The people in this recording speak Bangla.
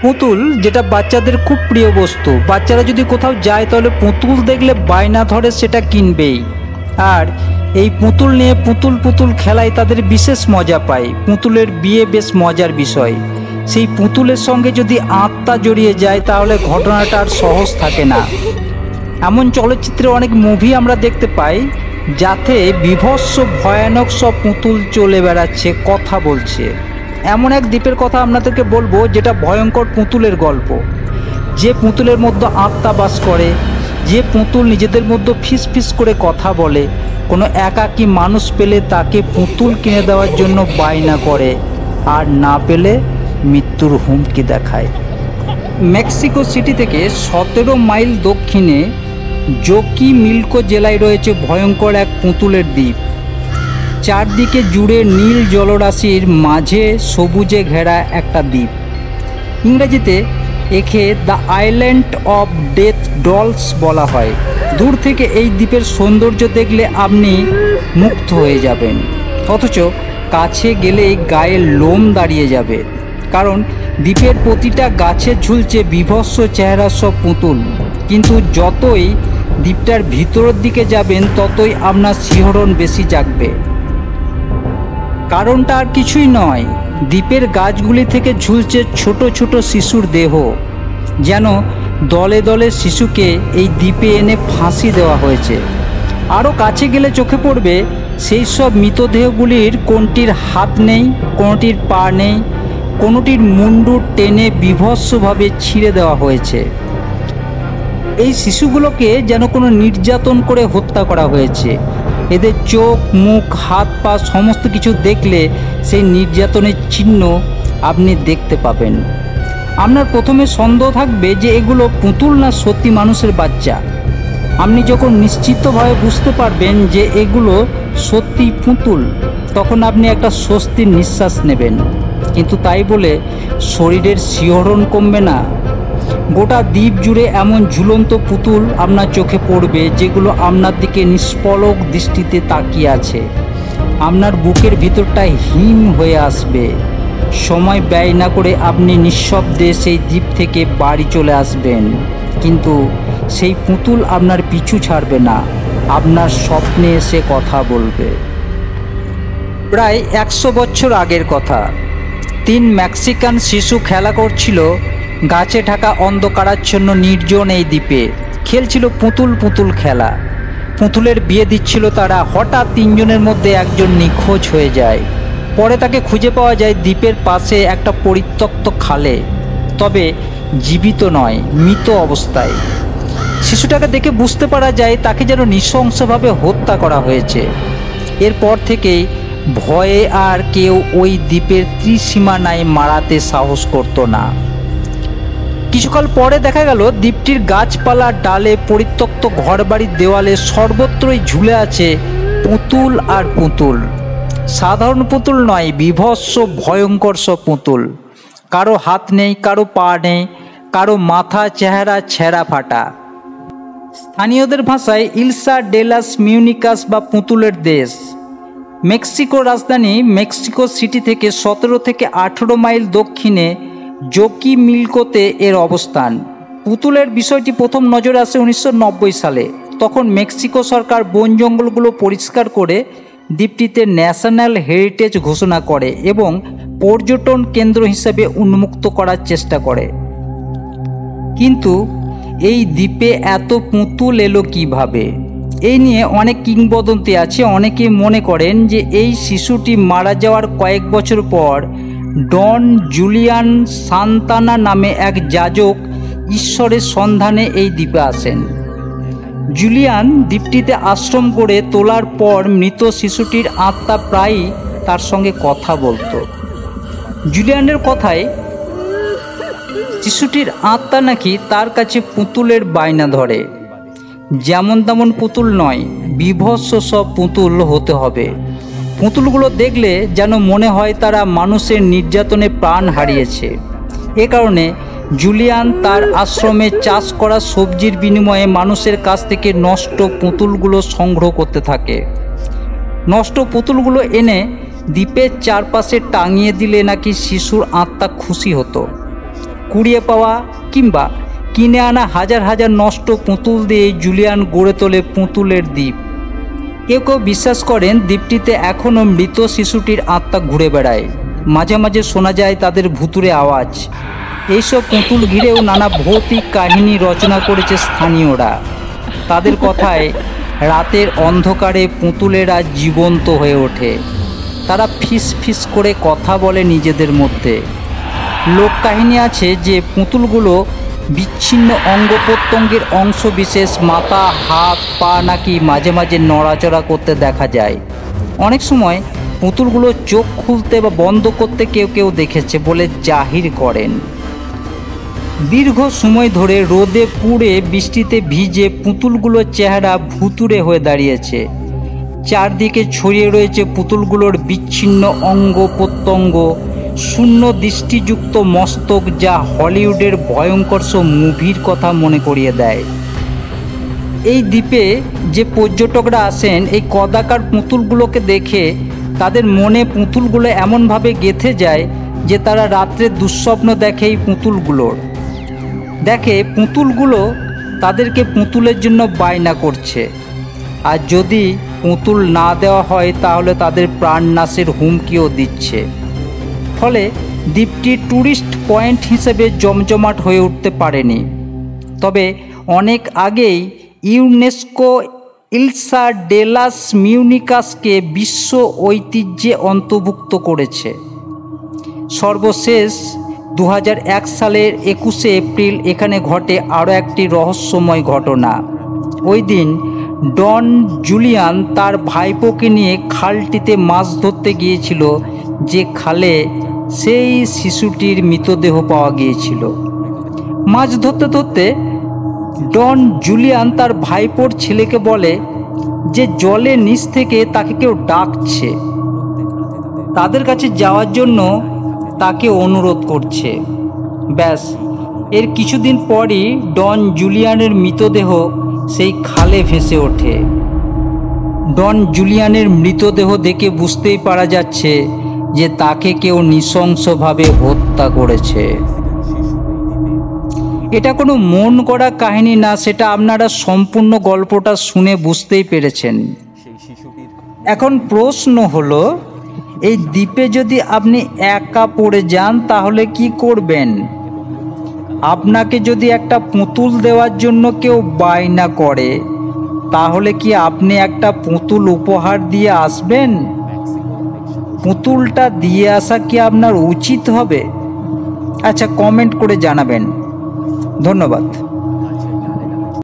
পুতুল যেটা বাচ্চাদের খুব প্রিয় বস্তু। বাচ্চারা যদি কোথাও যায় তাহলে পুতুল দেখলে বায়না ধরে সেটা কিনবেই। আর এই পুতুল নিয়ে পুতুল পুতুল খেলায় তাদের বিশেষ মজা পায়। পুতুলের বিয়ে বেশ মজার বিষয়। সেই পুতুলের সঙ্গে যদি আত্মা জড়িয়ে যায় তাহলে ঘটনাটা আর সহজ থাকে না। এমন চলচ্চিত্রে অনেক মুভি আমরা দেখতে পাই যাতে বীভৎস ভয়ানক সব পুতুল চলে বেড়াচ্ছে, কথা বলছে। এমন এক দ্বীপের কথা আপনাদেরকে বলবো যেটা ভয়ঙ্কর পুতুলের গল্প। যে পুতুলের মধ্যে আত্মা বাস করে, যে পুতুল নিজেদের মধ্যে ফিস ফিস করে কথা বলে, কোনো একাকী মানুষ পেলে তাকে পুতুল কিনে দেওয়ার জন্য বায়না করে, আর না পেলে মৃত্যুর হুমকি দেখায়। মেক্সিকো সিটি থেকে 17 মাইল দক্ষিণে জোকিমিলকো জেলায় রয়েছে ভয়ঙ্কর এক পুতুলের দ্বীপ। চারদিকে জুড়ে নীল জলরাশির মাঝে সবুজে ঘেরা একটা দ্বীপ। ইংরেজিতে একে the island of death dolls বলা হয়। দূর থেকে এই দ্বীপের সৌন্দর্য দেখলে আপনি মুগ্ধ হয়ে যাবেন, অথচ কাছে গেলেই গায়ে লোম দাঁড়িয়ে যাবে। কারণ দ্বীপের প্রতিটা গাছে ঝুলছে বীভৎস চেহারার সব পুতুল। কিন্তু যতই দ্বীপটার ভিতরের দিকে যাবেন ততই আপনার শিহরণ বেশি জাগবে। কারণটা আর কিছুই নয়, দ্বীপের গাছগুলি থেকে ঝুলছে ছোট ছোট শিশুর দেহ। যেন দলে দলে শিশুকে এই দ্বীপে এনে ফাঁসি দেওয়া হয়েছে। আরও কাছে গেলে চোখে পড়বে সেই সব মৃতদেহগুলির কোনটির হাত নেই, কোনোটির পা নেই, কোনোটির মুন্ডু টেনে বীভৎসভাবে ছিঁড়ে দেওয়া হয়েছে। এই শিশুগুলোকে যেন কোনো নির্যাতন করে হত্যা করা হয়েছে। এদের চোখ, মুখ, হাত, পা সমস্ত কিছু দেখলে সেই নির্যাতনের চিহ্ন আপনি দেখতে পাবেন। আপনার প্রথমে সন্দেহ থাকবে যে এগুলো পুতুল না সত্যি মানুষের বাচ্চা। আপনি যখন নিশ্চিতভাবে বুঝতে পারবেন যে এগুলো সত্যি পুতুল, তখন আপনি একটা স্বস্তির নিঃশ্বাস নেবেন। কিন্তু তাই বলে শরীরের শিহরণ কমবে না। গোটা দ্বীপ জুড়ে এমন ঝুলন্ত পুতুল আপনার চোখে পড়বে যেগুলো আপনার দিকে নিষ্পলক দৃষ্টিতে তাকিয়ে আছে। আপনার বুকের ভিতরটা হিম হয়ে আসবে। সময় ব্যয় না করে আপনি নিঃশব্দে সেই দ্বীপ থেকে বাড়ি চলে আসবেন। কিন্তু সেই পুতুল আপনার পিছু ছাড়বে না, আপনার স্বপ্নে এসে কথা বলবে। প্রায় 100 বছর আগের কথা। 3 মেক্সিকান শিশু খেলা করছিল গাছে ঢাকা অন্ধকারাচ্ছন্ন নির্জন এই দ্বীপে। খেলছিল পুতুল পুতুল খেলা। পুতুলের বিয়ে দিচ্ছিল তারা। হঠাৎ 3 জনের মধ্যে একজন নিখোঁজ হয়ে যায়। পরে তাকে খুঁজে পাওয়া যায় দ্বীপের পাশে একটা পরিত্যক্ত খালে, তবে জীবিত নয়, মৃত অবস্থায়। শিশুটাকে দেখে বুঝতে পারা যায় তাকে যেন নৃশংসভাবে হত্যা করা হয়েছে। এরপর থেকেই ভয়ে আর কেউ ওই দ্বীপের ত্রিসীমানায় মারাতে সাহস করত না। কিছুকাল পরে দেখা গেল দ্বীপটির গাছপালা, ডালে, পরিত্যক্ত ঘরবাড়ির দেওয়ালে সর্বত্রই ঝুলে আছে পুতুল আর পুতুল। সাধারণ পুতুল নয়, বীভৎস ভয়ঙ্কর সব পুতুল। কারো হাত নেই, কারো পা নেই, কারো মাথা চেহারা ছেঁড়া ফাটা। স্থানীয়দের ভাষায় ইলসা ডে লাস মিউনিকাস বা পুতুলের দেশ। মেক্সিকো রাজধানী মেক্সিকো সিটি থেকে 17 থেকে 18 মাইল দক্ষিণে জোকিমিলকোতে এর অবস্থান। পুতুলের বিষয়টি প্রথম নজরে আসে 1990 সালে। তখন মেক্সিকো সরকার বন জঙ্গলগুলো পরিষ্কার করে দ্বীপটিতে ন্যাশনাল হেরিটেজ ঘোষণা করে এবং পর্যটন কেন্দ্র হিসেবে উন্মুক্ত করার চেষ্টা করে। কিন্তু এই দ্বীপে এত পুতুল এলো কিভাবে? এই নিয়ে অনেক কিংবদন্তি আছে। অনেকে মনে করেন যে এই শিশুটি মারা যাওয়ার কয়েক বছর পর ডন জুলিয়ান সান্তানা নামে এক যাজক ঈশ্বরের সন্ধানে এই দ্বীপে আসেন। জুলিয়ান দ্বীপটিতে আশ্রম গড়ে তোলার পর মৃত শিশুটির আত্মা প্রায়ই তার সঙ্গে কথা বলতো। জুলিয়ানের কথায় শিশুটির আত্মা নাকি তার কাছে পুতুলের বায়না ধরে। যেমন তেমন পুতুল নয়, বীভৎস সব পুতুল হতে হবে। পুতুলগুলো দেখলে যেন মনে হয় তারা মানুষের নির্যাতনে প্রাণ হারিয়েছে। এ কারণে জুলিয়ান তার আশ্রমে চাষ করা সবজির বিনিময়ে মানুষের কাছ থেকে নষ্ট পুতুলগুলো সংগ্রহ করতে থাকে। নষ্ট পুতুলগুলো এনে দ্বীপের চারপাশে টাঙিয়ে দিলে নাকি শিশুর আত্মা খুশি হতো। কুড়িয়ে পাওয়া কিংবা কিনে আনা হাজার হাজার নষ্ট পুতুল দিয়ে জুলিয়ান গড়ে তোলে পুতুলের দ্বীপ। কেউ কেউ বিশ্বাস করেন দ্বীপটিতে এখনও মৃত শিশুটির আত্মা ঘুরে বেড়ায়। মাঝে মাঝে শোনা যায় তাদের ভুতুড়ে আওয়াজ। এইসব পুতুল ঘিরেও নানা ভৌতিক কাহিনী রচনা করেছে স্থানীয়রা। তাদের কথায় রাতের অন্ধকারে পুতুলেরা জীবন্ত হয়ে ওঠে। তারা ফিস ফিস করে কথা বলে নিজেদের মধ্যে। লোককাহিনী আছে যে পুতুলগুলো বিচ্ছিন্ন অঙ্গ প্রত্যঙ্গের অংশ বিশেষ, মাথা, হাত, পা নাকি মাঝে মাঝে নড়াচড়া করতে দেখা যায়। অনেক সময় পুতুলগুলো চোখ খুলতে বা বন্ধ করতে কেউ কেউ দেখেছে বলে জাহির করেন। দীর্ঘ সময় ধরে রোদে পুড়ে বৃষ্টিতে ভিজে পুতুলগুলোর চেহারা ভুতুড়ে হয়ে দাঁড়িয়েছে। চারদিকে ছড়িয়ে রয়েছে পুতুলগুলোর বিচ্ছিন্ন অঙ্গ প্রত্যঙ্গ, শূন্য দৃষ্টিযুক্ত মস্তক, যা হলিউডের ভয়ঙ্কর সব মুভির কথা মনে করিয়ে দেয়। এই দ্বীপে যে পর্যটকরা আসেন এই কদাকার পুতুলগুলোকে দেখে তাদের মনে পুতুলগুলো এমনভাবে গেঁথে যায় যে তারা রাত্রে দুঃস্বপ্ন দেখে এই পুতুলগুলোর। দেখে পুতুলগুলো তাদেরকে পুতুলের জন্য বায়না করছে, আর যদি পুতুল না দেওয়া হয় তাহলে তাদের প্রাণনাশের হুমকিও দিচ্ছে। ফলে দ্বীপটি ট্যুরিস্ট পয়েন্ট হিসেবে জমজমাট হয়ে উঠতে পারেনি। তবে অনেক আগেই ইউনেস্কো ইলসা ডে লাস মিউনিকাসকে বিশ্ব ঐতিহ্যে অন্তর্ভুক্ত করেছে। সর্বশেষ 2001 সালের 21শে এপ্রিল এখানে ঘটে আরও একটি রহস্যময় ঘটনা। ওই দিন ডন জুলিয়ান তার ভাইপোকে নিয়ে খালটিতে মাছ ধরতে গিয়েছিল, যে খালে সেই শিশুটির মৃতদেহ পাওয়া গিয়েছিল। মাছ ধরতে ধরতে ডন জুলিয়ান তার ভাইপোর ছেলেকে বলে যে জলের নিচ থেকে তাকে কেউ ডাকছে, তাদের কাছে যাওয়ার জন্য তাকে অনুরোধ করছে। ব্যাস, এর কিছুদিন পরই ডন জুলিয়ানের মৃতদেহ সেই খালে ভেসে ওঠে। ডন জুলিয়ানের মৃতদেহ দেখে বুঝতেই পারা যাচ্ছে যে তাকে কেউ নৃশংসভাবে হত্যা করেছে। এটা কোনো মন গড়া কাহিনী না, সেটা আপনারা সম্পূর্ণ গল্পটা শুনে বুঝতেই পেরেছেন। এখন প্রশ্ন হলো, এই দ্বীপে যদি আপনি একা পড়ে যান তাহলে কি করবেন? আপনাকে যদি একটা পুতুল দেওয়ার জন্য কেউ বায়না করে তাহলে কি আপনি একটা পুতুল উপহার দিয়ে আসবেন? পুতুলটা দিয়ে আসা কি আপনার উচিত হবে? আচ্ছা, কমেন্ট করে জানাবেন। ধন্যবাদ।